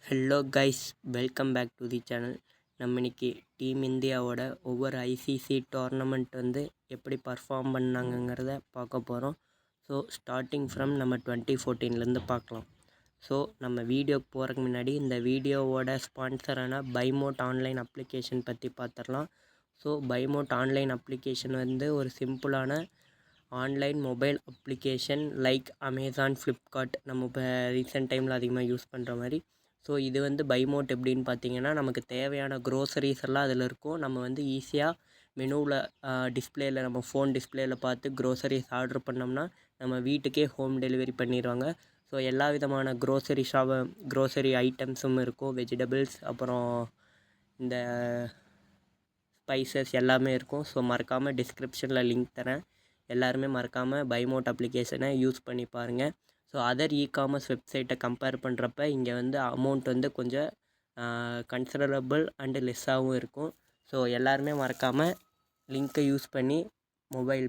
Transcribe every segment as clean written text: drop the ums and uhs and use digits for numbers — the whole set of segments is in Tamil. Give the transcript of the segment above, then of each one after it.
Hello guys, welcome back to the channel. நம்ம இன்னைக்கு டீம் இந்தியாவோட ஒவ்வொரு ஐசிசி டோர்னமெண்ட் எப்படி பர்ஃபார்ம் பண்ணாங்கங்கிறத பார்க்க போகிறோம். ஸோ ஸ்டார்டிங் ஃப்ரம் நம்ம 2014 பார்க்கலாம். ஸோ நம்ம வீடியோக்கு போகிறதுக்கு முன்னாடி இந்த வீடியோவோட ஸ்பான்சரான பைமோட் ஆன்லைன் அப்ளிகேஷன் பற்றி பார்த்துடலாம். ஸோ பைமோட் ஆன்லைன் அப்ளிகேஷன் ஒரு சிம்பிளான online mobile application like Amazon, Flipkart நம்ம இப்போ ரீசெண்ட் டைமில் அதிகமாக யூஸ் பண்ணுற மாதிரி. ஸோ இது பைமோட் எப்படின்னு பார்த்தீங்கன்னா, நமக்கு தேவையான க்ரோசரிஸ் எல்லாம் அதில் இருக்கும். நம்ம ஈஸியாக மெனுவில் டிஸ்பிளேயில் நம்ம ஃபோன் டிஸ்பிளேயில் பார்த்து க்ரோசரிஸ் ஆர்டர் பண்ணோம்னா நம்ம வீட்டுக்கே ஹோம் டெலிவரி பண்ணிடுவாங்க. ஸோ எல்லா விதமான க்ரோசரி ஐட்டம்ஸும் இருக்கும். வெஜிடபிள்ஸ், அப்புறம் இந்த ஸ்பைசஸ் எல்லாமே இருக்கும். ஸோ மறக்காமல் டிஸ்கிரிப்ஷனில் லிங்க் தரேன். எல்லாருமே மறக்காமல் பைமோட் அப்ளிகேஷனை யூஸ் பண்ணி பாருங்கள். ஸோ அதர் இ-காமர்ஸ் வெப்சைட்டை கம்பேர் பண்ணுறப்ப இங்கே அமௌண்ட் கொஞ்சம் கன்சிடரபிள் அண்டு லெஸ்ஸாகவும் இருக்கும். ஸோ எல்லாருமே மறக்காமல் லிங்க்கை யூஸ் பண்ணி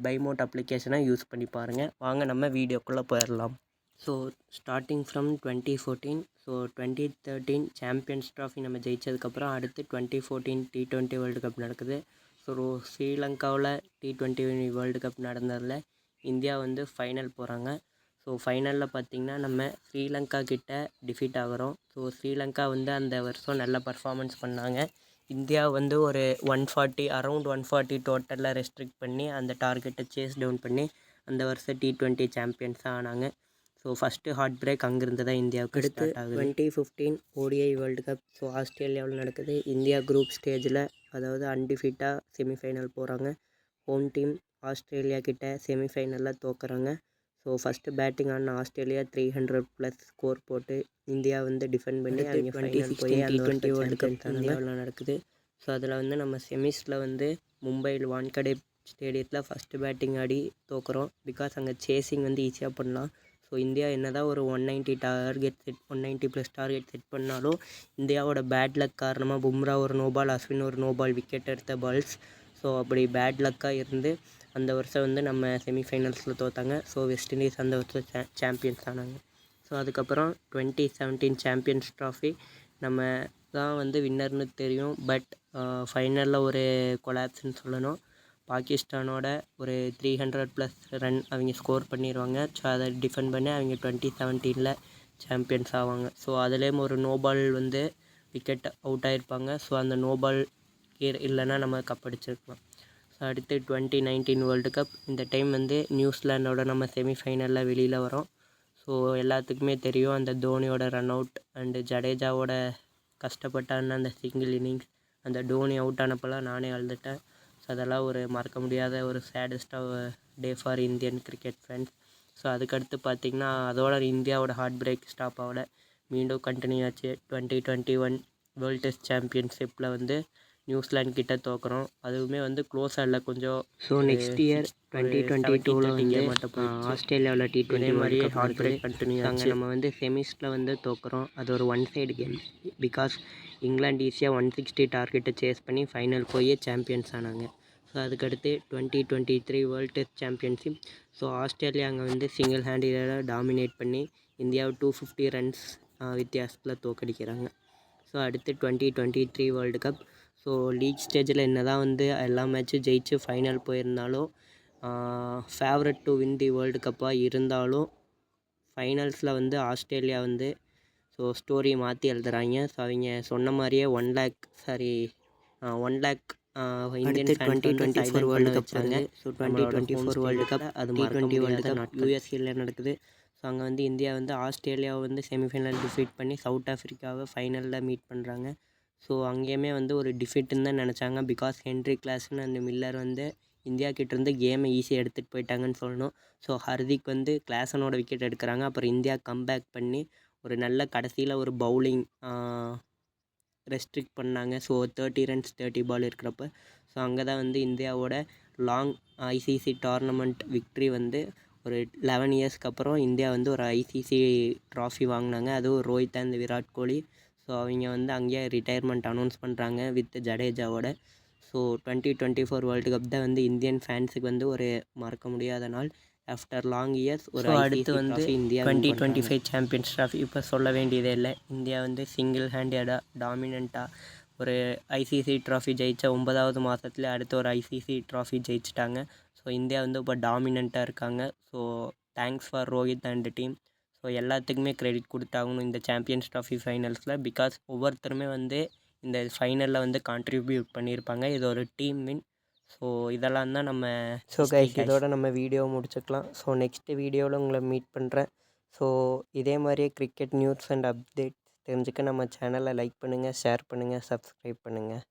பைமோட் அப்ளிகேஷனை யூஸ் பண்ணி பாருங்கள். வாங்க நம்ம வீடியோக்குள்ளே போயிடலாம். So starting from 2014. So 2013 champions trophy நம்ம ஜெயித்ததுக்கப்புறம் அடுத்து 2014 T20 வேர்ல்டு கப் நடக்குது. ஸோ ஸ்ரீலங்காவில் T20 வேர்ல்டு கப் நடந்ததில் இந்தியா ஃபைனல் போகிறாங்க. ஸோ ஃபைனலில் பார்த்திங்கன்னா நம்ம ஸ்ரீலங்கா கிட்ட டிஃபீட் ஆகிறோம். ஸோ ஸ்ரீலங்கா அந்த வருஷம் நல்ல பர்ஃபார்மன்ஸ் பண்ணாங்க. இந்தியா ஒரு 140 அரௌண்ட் 140 டோட்டலில் ரெஸ்ட்ரிக்ட் பண்ணி அந்த டார்கெட்டை சேஸ் டவுன் பண்ணி அந்த வருஷம் T20 சாம்பியன்ஸாக ஆனாங்க. ஸோ ஃபஸ்ட்டு ஹார்ட் பிரேக் அங்கேருந்து தான் இந்தியாவுக்கு அடுத்து 2015 ODI வேர்ல்டு கப். ஸோ ஆஸ்திரேலியாவில் நடக்குது. இந்தியா குரூப் ஸ்டேஜில், அதாவது அன்டிஃபீட்டாக செமிஃபைனல் போகிறாங்க. ஹோம் டீம் ஆஸ்திரேலியா கிட்ட செமிஃபைனலில் தோக்குறாங்க. ஸோ ஃபஸ்ட்டு பேட்டிங் ஆன ஆஸ்திரேலியா 300+ ஸ்கோர் போட்டு இந்தியா டிஃபெண்ட் பண்ணி அவங்க ஃபைனல் போய் T20 வேர்ல்டு கப் இந்தியாவில் நடக்குது. ஸோ அதில் நம்ம செமிஸில் மும்பையில் வான்கடே ஸ்டேடியத்தில் ஃபஸ்ட்டு பேட்டிங் ஆடி தோக்குறோம். பிகாஸ் அங்கே சேசிங் ஈஸியாக பண்ணலாம். ஸோ இந்தியா என்னதான் ஒரு 190+ டார்கெட் செட் பண்ணாலும் இந்தியாவோட பேட் லக் காரணமாக பும்ரா ஒரு நோபால், அஸ்வின் ஒரு நோபால் விக்கெட் எடுத்த பால்ஸ். ஸோ அப்படி பேட் லக்காக இருந்து அந்த வருஷம் நம்ம செமிஃபைனல்ஸில் தோற்றாங்க. ஸோ வெஸ்ட் இண்டீஸ் அந்த வருஷம் சாம்பியன்ஸ் ஆனாங்க. ஸோ அதுக்கப்புறம் 2017 சாம்பியன்ஸ் ட்ராஃபி நம்ம தான் வின்னர்னு தெரியும். பட் ஃபைனலில் ஒரு கொலாப்ஸ்ன்னு சொல்லணும். பாகிஸ்தானோட ஒரு 300+ ரன் அவங்க ஸ்கோர் பண்ணிடுவாங்க. ஸோ அதை டிஃபெண்ட் பண்ணி அவங்க 2017 சாம்பியன்ஸ் ஆவாங்க. ஸோ அதுலேயும் ஒரு நோபால் விக்கெட் அவுட் ஆகிருப்பாங்க. ஸோ அந்த நோபால் இல்லைன்னா நம்ம கப் அடிச்சிருக்கலாம். ஸோ அடுத்து 2019 வேர்ல்டு கப். இந்த டைம் நியூசிலாண்டோட நம்ம செமிஃபைனலில் வெளியில் வரோம். ஸோ எல்லாத்துக்குமே தெரியும் அந்த தோனியோட ரன் அவுட் அண்டு ஜடேஜாவோட கஷ்டப்பட்டான அந்த சிங்கிள் இன்னிங்ஸ். அந்த தோனி அவுட் ஆனப்பெல்லாம் நானே அழுதுட்டேன். ஸோ அதெல்லாம் ஒரு மறக்க முடியாத ஒரு சேடஸ்டாக day for Indian cricket fans. So அதுக்கடுத்து பார்த்திங்கன்னா அதோட இந்தியாவோட ஹார்ட் பிரேக் ஸ்டாப் ஆகல, மீண்டும் கண்டினியூ ஆச்சு. 2021 வேர்ல்டு டெஸ்ட் சாம்பியன்ஷிப்பில் நியூசிலாந்து கிட்ட தோக்குறோம். அதுவுமே க்ளோஸாக இல்லை கொஞ்சம். ஸோ நெக்ஸ்ட் இயர் 2022 மட்டும் ஆஸ்திரேலியாவில் T20 மாதிரியே ஹார்ட் பிரேக் கண்டினியூ ஆச்சு. நம்ம செமிஸில் தோக்குறோம். அது ஒரு one side game. Because England ஈஸியாக 160 டார்கெட்டை சேஸ் பண்ணி ஃபைனல் போய் சாம்பியன்ஸ் ஆனாங்க. ஸோ அதுக்கடுத்து 2023 world test championship. So Australia அங்கே சிங்கிள் ஹேண்டில் டாமினேட் பண்ணி இந்தியாவை 250 ரன்ஸ் வித்தியாசத்தில் தோக்கடிக்கிறாங்க. ஸோ அடுத்து 2023 வேர்ல்டு கப். ஸோ லீக் ஸ்டேஜில் என்ன தான் எல்லா மேட்சும் ஜெயிச்சு ஃபைனல் போயிருந்தாலும், favourite to win the world கப்பாக இருந்தாலும் ஃபைனல்ஸில் ஆஸ்திரேலியா ஸோ ஸ்டோரியை மாற்றி எழுதுகிறாங்க. ஸோ அவங்க சொன்ன மாதிரியே 1 லேக் இந்தியன் 2024 வேர்ல்டு கப் வச்சாங்க. ஸோ 2024 வேர்ல்டு கப் அது T20 வேர்ல்டு கப் யூஎஸ்ஏல நடக்குது. ஸோ அங்கே இந்தியா ஆஸ்திரேலியாவை செமிஃபைனல் டிஃபீட் பண்ணி சவுத் ஆஃப்ரிக்காவை ஃபைனலில் மீட் பண்ணுறாங்க. ஸோ அங்கேயுமே ஒரு டிஃபீட்டுன்னு தான் நினச்சாங்க. பிகாஸ் ஹென்ரி கிளாஸ்ன்னு அந்த மில்லர் இந்தியா கிட்டேருந்து கேமை ஈஸியாக எடுத்துகிட்டு போயிட்டாங்கன்னு சொல்லணும். ஸோ ஹர்திக் கிளாஸனோட விக்கெட் எடுக்கிறாங்க. அப்புறம் இந்தியா கம்பேக் பண்ணி ஒரு நல்ல கடைசியில் ஒரு பவுலிங் ரெஸ்ட்ரிக்ட் பண்ணாங்க. ஸோ 30 ரன்ஸ் 30 பால் இருக்கிறப்ப. ஸோ அங்கே தான் இந்தியாவோட லாங் ஐசிசி டோர்னமெண்ட் விக்ட்ரி ஒரு 11 இயர்ஸ்க்கு அப்புறம் இந்தியா ஒரு ஐசிசி ட்ராஃபி வாங்கினாங்க. அதுவும் ரோஹித் அண்ட் விராட் கோலி. ஸோ அவங்க அங்கேயே ரிட்டையர்மெண்ட் அனௌன்ஸ் பண்ணுறாங்க வித் ஜடேஜாவோட. ஸோ 2024 வேர்ல்டு கப் தான் இந்தியன் ஃபேன்ஸுக்கு ஒரு மறக்க முடியாத நாள். ஆஃப்டர் லாங் இயர்ஸ் ஒரு ஸோ ஐசிசி அடுத்து வந்து trophy India win 2025 champions trophy இப்போ சொல்ல வேண்டியதே இல்லை. இந்தியா வந்து சிங்கிள் ஹேண்டடாக டாமினண்ட்டாக ஒரு ஐசிசி ட்ராஃபி ஜெயித்த 9வது மாதத்துல அடுத்து ஒரு ஐசிசி ட்ராஃபி ஜெயிச்சிட்டாங்க. ஸோ இந்தியா வந்து இப்போ டாமினண்ட்டாக இருக்காங்க. So thanks for Rohit and team. So எல்லாத்துக்குமே கிரெடிட் கொடுத்தாகணும் இந்த சாம்பியன்ஸ் ட்ராஃபி ஃபைனல்ஸில். பிகாஸ் ஒவ்வொருத்தருமே வந்து இந்த ஃபைனலில் வந்து கான்ட்ரிபியூட் பண்ணியிருப்பாங்க. இது ஒரு டீம் வின். ஸோ இதெல்லாம் தான் நம்ம இதோட நம்ம வீடியோ முடிச்சுக்கலாம். ஸோ நெக்ஸ்ட் வீடியோவில் உங்களை மீட் பண்ணுறேன். ஸோ இதே மாதிரியே கிரிக்கெட் நியூஸ் அண்ட் அப்டேட் தெரிஞ்சுக்க நம்ம சேனலை லைக் பண்ணுங்கள், ஷேர் பண்ணுங்கள், சப்ஸ்கிரைப் பண்ணுங்கள்.